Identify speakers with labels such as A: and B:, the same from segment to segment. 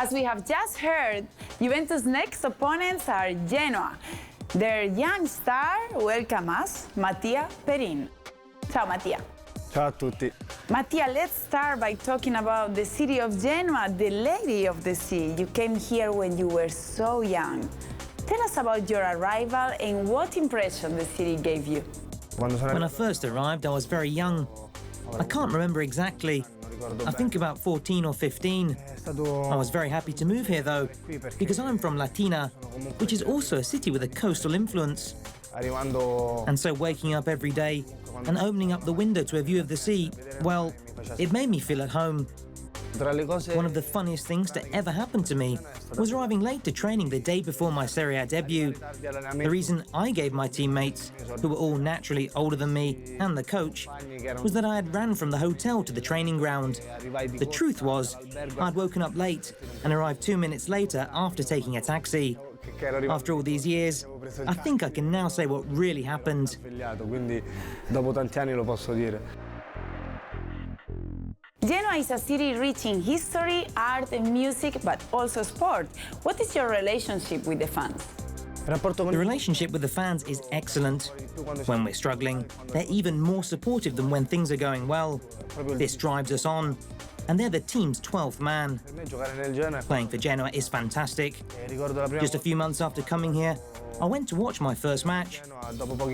A: As we have just heard, Juventus' next opponents are Genoa. Their young star welcomes us, Mattia Perin. Ciao Mattia.
B: Ciao a tutti.
A: Mattia, let's start by talking about the city of Genoa, the Lady of the Sea. You came here when you were so young. Tell us about your arrival and what impression the city gave you.
C: When I first arrived, I was very young. I can't remember exactly. I think about 14 or 15. I was very happy to move here, though, because I'm from Latina, which is also a city with a coastal influence. And so waking up every day and opening up the window to a view of the sea, well, it made me feel at home. One of the funniest things to ever happen to me was arriving late to training the day before my Serie A debut. The reason I gave my teammates, who were all naturally older than me, and the coach, was that I had ran from the hotel to the training ground. The truth was, I'd woken up late and arrived 2 minutes later after taking a taxi. After all these years, I think I can now say what really happened.
A: Genoa is a city rich in history, art and music, but also sport. What is your relationship with the fans?
C: The relationship with the fans is excellent. When we're struggling, they're even more supportive than when things are going well. This drives us on. And they're the team's 12th man. Playing for Genoa is fantastic. Just a few months after coming here, I went to watch my first match.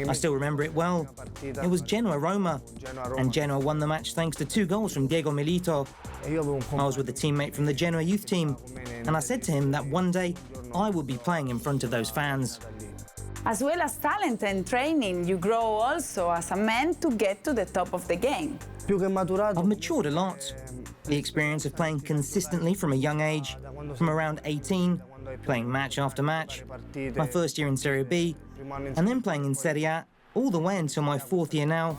C: I still remember it well. It was Genoa-Roma, and Genoa won the match thanks to 2 goals from Diego Milito. I was with a teammate from the Genoa youth team, and I said to him that one day I would be playing in front of those fans.
A: As well as talent and training, you grow also as a man to get to the top of the game.
C: I've matured a lot. The experience of playing consistently from a young age, from around 18, playing match after match, my first year in Serie B, and then playing in Serie A, all the way until my 4th year now,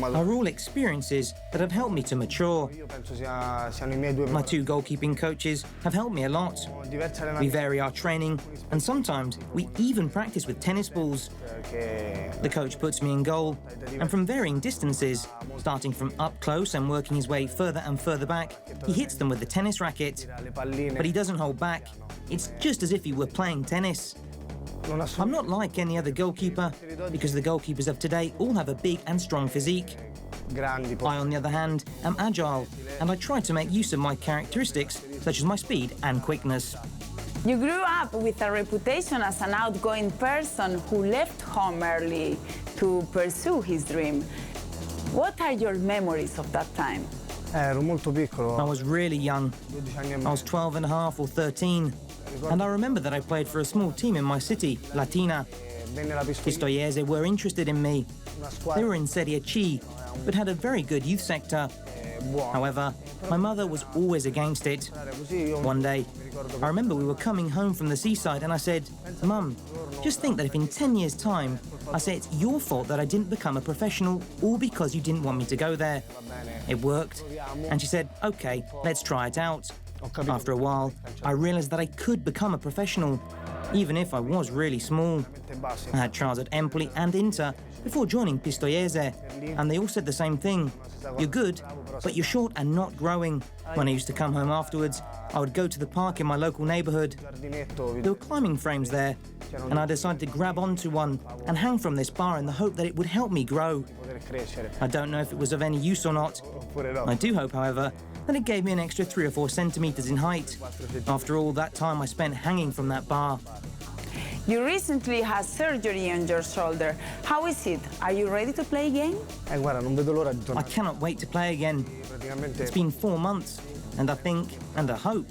C: are all experiences that have helped me to mature. My 2 goalkeeping coaches have helped me a lot. We vary our training, and sometimes we even practice with tennis balls. The coach puts me in goal, and from varying distances, starting from up close and working his way further and further back, he hits them with the tennis racket. But he doesn't hold back. It's just as if he were playing tennis. I'm not like any other goalkeeper, because the goalkeepers of today all have a big and strong physique. I, on the other hand, am agile, and I try to make use of my characteristics, such as my speed and quickness.
A: You grew up with a reputation as an outgoing person who left home early to pursue his dream. What are your memories of that time?
C: I was really young. I was 12 and a half or 13. And I remember that I played for a small team in my city, Latina. Pistoiese were interested in me. They were in Serie C, but had a very good youth sector. However, my mother was always against it. One day, I remember we were coming home from the seaside and I said, "Mum, just think that if in 10 years' time I say it's your fault that I didn't become a professional, all because you didn't want me to go there." It worked, and she said, "Okay, let's try it out." After a while, I realized that I could become a professional, even if I was really small. I had trials at Empoli and Inter before joining Pistoiese, and they all said the same thing. "You're good, but you're short and not growing." When I used to come home afterwards, I would go to the park in my local neighborhood. There were climbing frames there, and I decided to grab onto one and hang from this bar in the hope that it would help me grow. I don't know if it was of any use or not. I do hope, however, that it gave me an extra 3 or 4 centimeters in height. After all that time I spent hanging from that bar.
A: You recently had surgery on your shoulder. How is it? Are you ready to play again?
C: I cannot wait to play again. It's been 4 months, and I think, and I hope,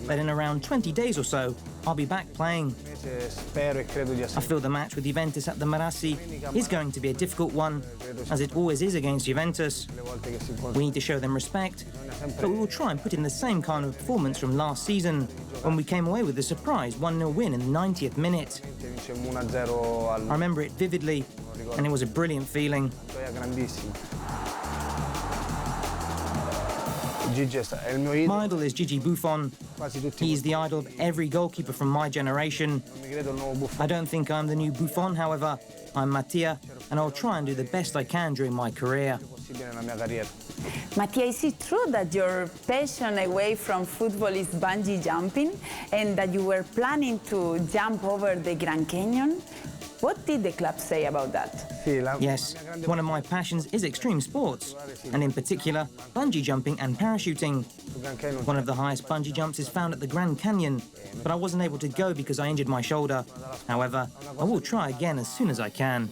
C: that in around 20 days or so, I'll be back playing. I feel the match with Juventus at the Marassi is going to be a difficult one, as it always is against Juventus. We need to show them respect, but we will try and put in the same kind of performance from last season, when we came away with a surprise 1-0 win in the 90th minute. I remember it vividly, and it was a brilliant feeling. My idol is Gigi Buffon. He is the idol of every goalkeeper from my generation. I don't think I'm the new Buffon, however. I'm Mattia, and I'll try and do the best I can during my career.
A: Mattia, is it true that your passion away from football is bungee jumping and that you were planning to jump over the Grand Canyon? What did the club say about that?
C: Yes, one of my passions is extreme sports, and in particular, bungee jumping and parachuting. One of the highest bungee jumps is found at the Grand Canyon, but I wasn't able to go because I injured my shoulder. However, I will try again as soon as I can.